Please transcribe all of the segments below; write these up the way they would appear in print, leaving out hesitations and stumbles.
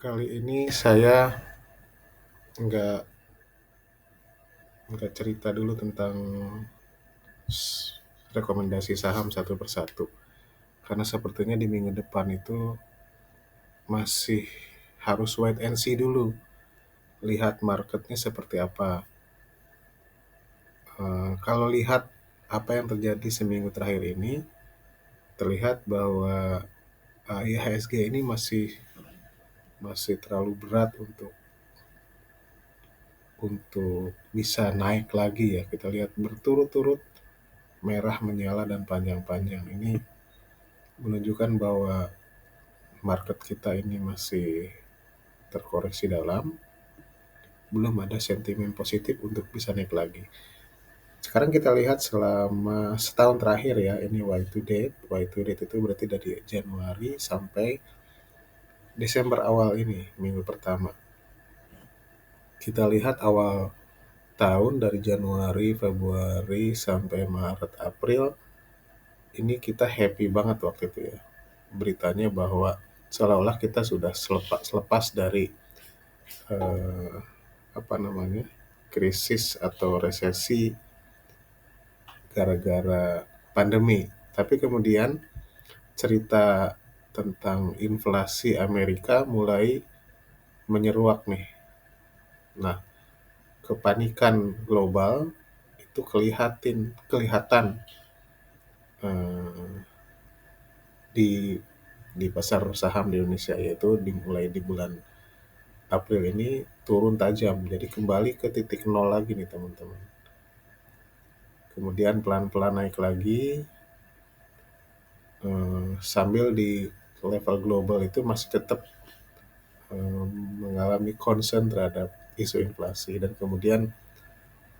Kali ini saya nggak nggak cerita dulu tentang rekomendasi saham satu persatu, karena sepertinya di minggu depan itu masih harus wait and see dulu, lihat marketnya seperti apa. Kalau lihat apa yang terjadi seminggu terakhir ini, terlihat bahwa IHSG ini masih terlalu berat untuk bisa naik lagi ya. Kita lihat berturut-turut merah menyala dan panjang-panjang. Ini menunjukkan bahwa market kita ini masih terkoreksi dalam, belum ada sentimen positif untuk bisa naik lagi. Sekarang kita lihat selama setahun terakhir ya, ini Y to date. Y to date itu berarti dari Januari sampai Desember awal ini, minggu pertama. Kita lihat awal tahun dari Januari, Februari sampai Maret, April, ini kita happy banget waktu itu ya. Beritanya bahwa seolah-olah kita sudah selepas dari eh, apa namanya, krisis atau resesi gara-gara pandemi. Tapi kemudian cerita tentang inflasi Amerika mulai menyeruak nih. Nah, kepanikan global itu kelihatan eh, di pasar saham di Indonesia, yaitu dimulai di bulan April ini turun tajam. Jadi kembali ke titik nol lagi nih teman-teman. Kemudian pelan-pelan naik lagi, sambil di level global itu masih tetap mengalami concern terhadap isu inflasi, dan kemudian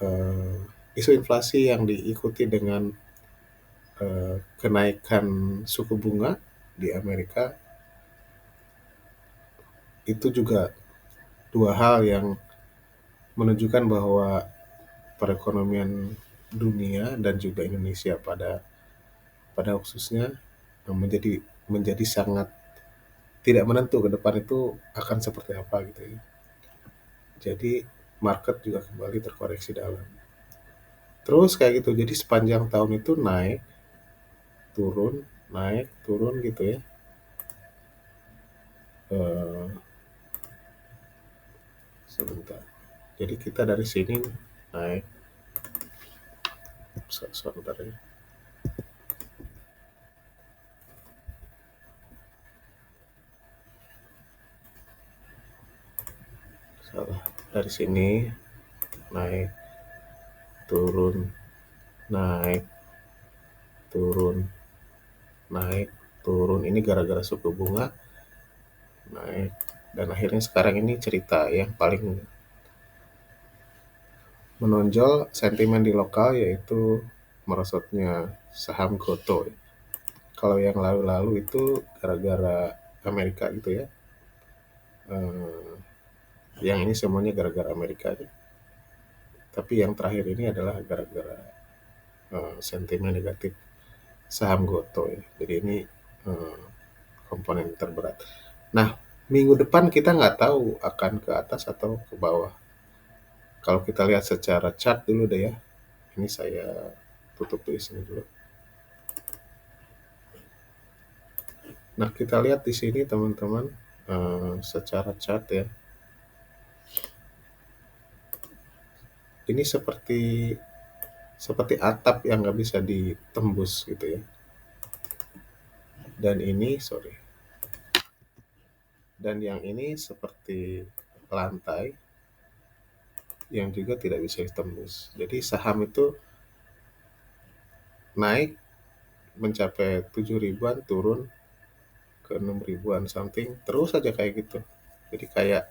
eh, isu inflasi yang diikuti dengan kenaikan suku bunga di Amerika, itu juga dua hal yang menunjukkan bahwa perekonomian dunia dan juga Indonesia pada pada khususnya menjadi menjadi sangat tidak menentu ke depan itu akan seperti apa gitu ya. Jadi market juga kembali terkoreksi dalam. Terus kayak gitu. Jadi sepanjang tahun itu naik, turun gitu ya. Eh, Sebentar. Jadi kita dari sini naik, sebentar ya. Salah. Dari sini naik, turun, naik, turun, naik, turun. Ini gara-gara suku bunga naik. Dan akhirnya sekarang ini cerita yang paling menonjol sentimen di lokal, yaitu merosotnya saham Goto. Kalau yang lalu-lalu itu gara-gara Amerika gitu ya. Eh, yang ini semuanya gara-gara Amerika aja. Tapi yang terakhir ini adalah gara-gara sentimen negatif saham Goto ya. Jadi ini eh, komponen terberat. Nah, minggu depan kita nggak tahu akan ke atas atau ke bawah. Kalau kita lihat secara chart dulu deh ya. Ini saya tutup di sini dulu. Nah, kita lihat di sini teman-teman, secara chart ya. Ini seperti seperti atap yang nggak bisa ditembus gitu ya. Dan ini, sorry. Dan yang ini seperti lantai yang juga tidak bisa ditembus. Jadi saham itu naik mencapai 7 ribuan, turun ke 6 ribuan something, terus aja kayak gitu. Jadi kayak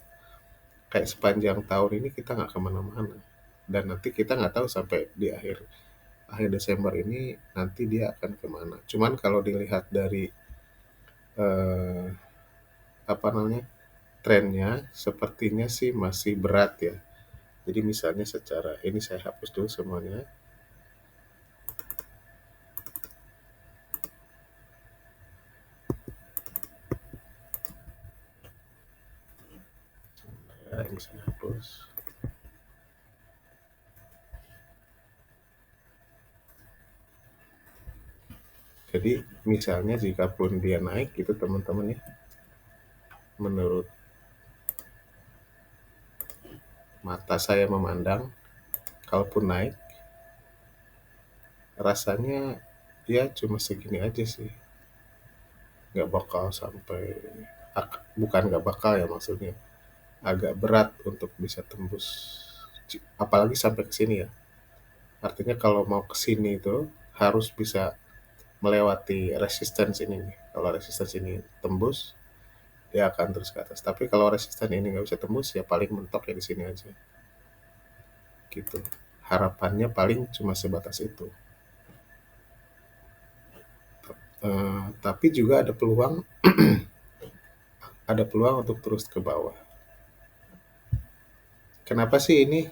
kayak sepanjang tahun ini kita nggak kemana-mana. Dan nanti kita nggak tahu sampai di akhir akhir Desember ini nanti dia akan kemana. Cuman kalau dilihat dari eh, apa namanya, trennya sepertinya sih masih berat ya. Jadi misalnya secara ini saya hapus dulu semuanya. Bentar, bisa hapus. Jadi misalnya jika pun dia naik itu teman-teman ya, menurut mata saya memandang, kalaupun naik rasanya ya cuma segini aja sih, nggak bakal sampai, bukan nggak bakal ya, maksudnya agak berat untuk bisa tembus, apalagi sampai ke sini ya. Artinya kalau mau ke sini itu harus bisa melewati resistance ini nih. Kalau resistance ini tembus, dia akan terus ke atas. Tapi kalau resistance ini nggak bisa tembus, ya paling mentok ya di sini aja. Gitu. Harapannya paling cuma sebatas itu. Tapi juga ada peluang untuk terus ke bawah. Kenapa sih ini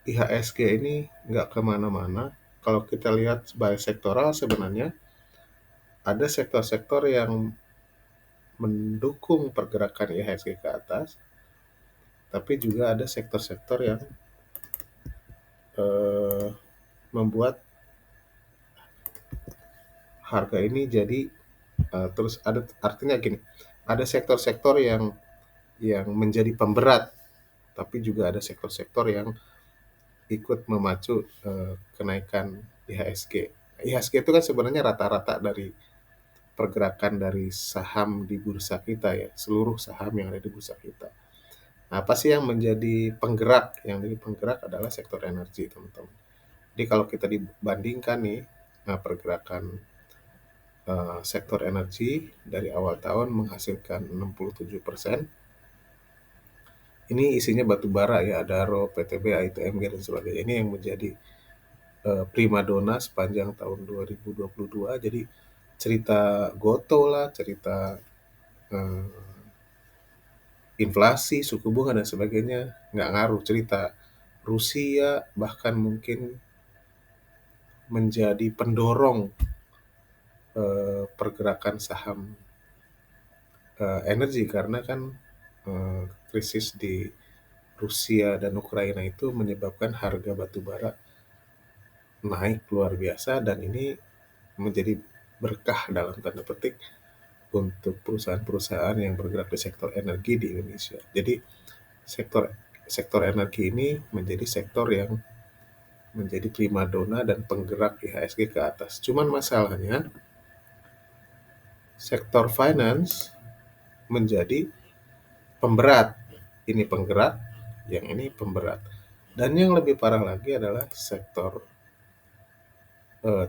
IHSG ini nggak kemana-mana? Kalau kita lihat sebagai sektoral sebenarnya ada sektor-sektor yang mendukung pergerakan IHSG ke atas, tapi juga ada sektor-sektor yang eh, membuat harga ini jadi terus ada, artinya gini, ada sektor-sektor yang menjadi pemberat, tapi juga ada sektor-sektor yang ikut memacu kenaikan IHSG. IHSG itu kan sebenarnya rata-rata dari pergerakan dari saham di bursa kita ya, seluruh saham yang ada di bursa kita. Nah, apa sih yang menjadi penggerak? Yang jadi penggerak adalah sektor energi, teman-teman. Jadi kalau kita dibandingkan nih, pergerakan sektor energi dari awal tahun menghasilkan 67%. Ini isinya batu bara ya, Adaro, PTB, AITMG dan sebagainya. Ini yang menjadi primadona sepanjang tahun 2022. Jadi cerita goto lah, cerita eh, inflasi, suku bunga dan sebagainya nggak ngaruh. Cerita Rusia bahkan mungkin menjadi pendorong pergerakan saham energi, karena kan krisis di Rusia dan Ukraina itu menyebabkan harga batu bara naik luar biasa, dan ini menjadi berkah dalam tanda petik untuk perusahaan-perusahaan yang bergerak di sektor energi di Indonesia. Jadi sektor sektor energi ini menjadi sektor yang menjadi primadona dan penggerak IHSG ke atas. Cuman masalahnya sektor finance menjadi pemberat. Ini penggerak, yang ini pemberat. Dan yang lebih parah lagi adalah sektor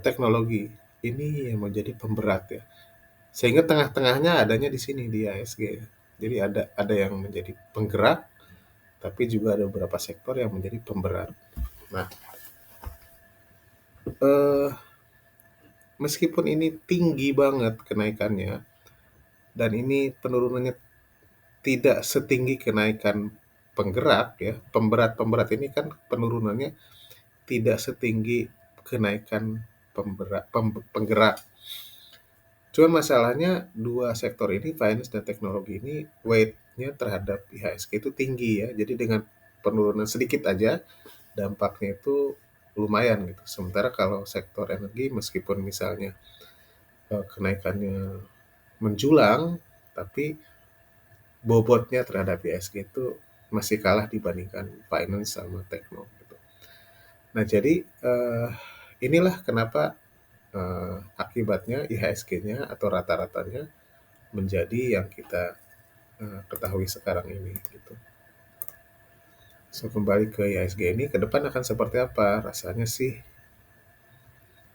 teknologi. Ini yang menjadi pemberat ya. Sehingga tengah-tengahnya adanya di sini di IHSG. Jadi ada yang menjadi penggerak, tapi juga ada beberapa sektor yang menjadi pemberat. Nah, eh, meskipun ini tinggi banget kenaikannya, dan ini penurunannya tidak setinggi kenaikan penggerak ya, pemberat ini kan penurunannya tidak setinggi kenaikan penggerak. Cuma masalahnya dua sektor ini, finance dan teknologi ini, weight-nya terhadap IHSG itu tinggi ya. Jadi dengan penurunan sedikit aja dampaknya itu lumayan gitu. Sementara kalau sektor energi meskipun misalnya kenaikannya menjulang, tapi bobotnya terhadap IHSG itu masih kalah dibandingkan finance sama tekno gitu. Nah, jadi inilah kenapa akibatnya IHSG-nya atau rata-ratanya menjadi yang kita ketahui sekarang ini gitu. So, kembali ke IHSG ini ke depan akan seperti apa? Rasanya sih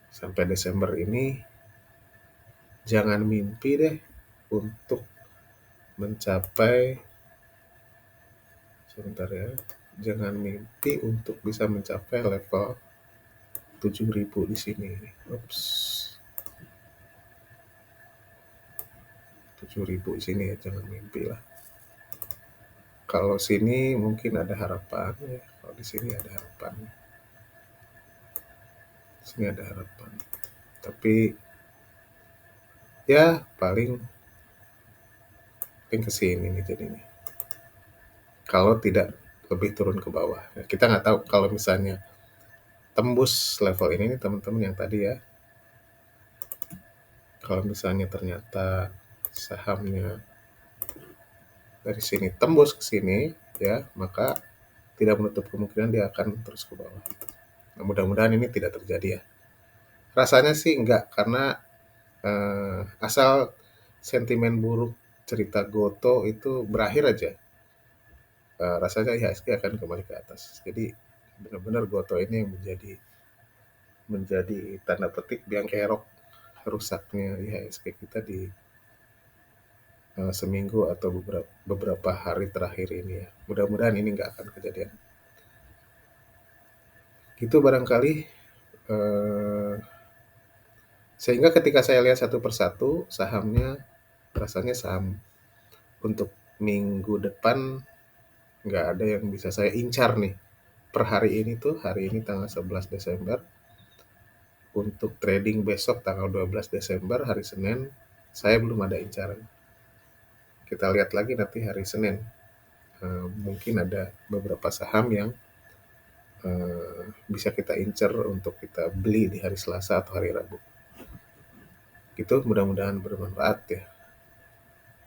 sampai Desember ini jangan mimpi deh untuk mencapai, sebentar ya, jangan mimpi untuk bisa mencapai level 7.000 di sini. Ups. 7.000 di sini ya, jangan mimpi lah. Kalau sini mungkin ada harapan ya. Kalau di sini ada harapan. Di sini ada harapan. Tapi ya paling ke sini nih jadinya. kalau tidak lebih turun ke bawah. Nah, kita nggak tahu kalau misalnya tembus level ini nih teman-teman yang tadi ya, kalau misalnya ternyata sahamnya dari sini tembus ke sini ya, maka tidak menutup kemungkinan dia akan terus ke bawah. Nah, mudah-mudahan ini tidak terjadi ya. Rasanya sih enggak, karena asal sentimen buruk cerita Goto itu berakhir aja, rasanya IHSG akan kembali ke atas. Jadi benar-benar Goto ini yang menjadi tanda petik biang kerok rusaknya IHSG kita di seminggu atau beberapa hari terakhir ini ya. Mudah-mudahan ini nggak akan kejadian. Itu barangkali eh, sehingga ketika saya lihat satu persatu sahamnya, rasanya saham untuk minggu depan nggak ada yang bisa saya incar nih. Per hari ini tuh, hari ini tanggal 11 Desember, untuk trading besok tanggal 12 Desember, hari Senin, saya belum ada incaran. Kita lihat lagi nanti hari Senin. Mungkin ada beberapa saham yang bisa kita incer untuk kita beli di hari Selasa atau hari Rabu. Itu mudah-mudahan bermanfaat ya.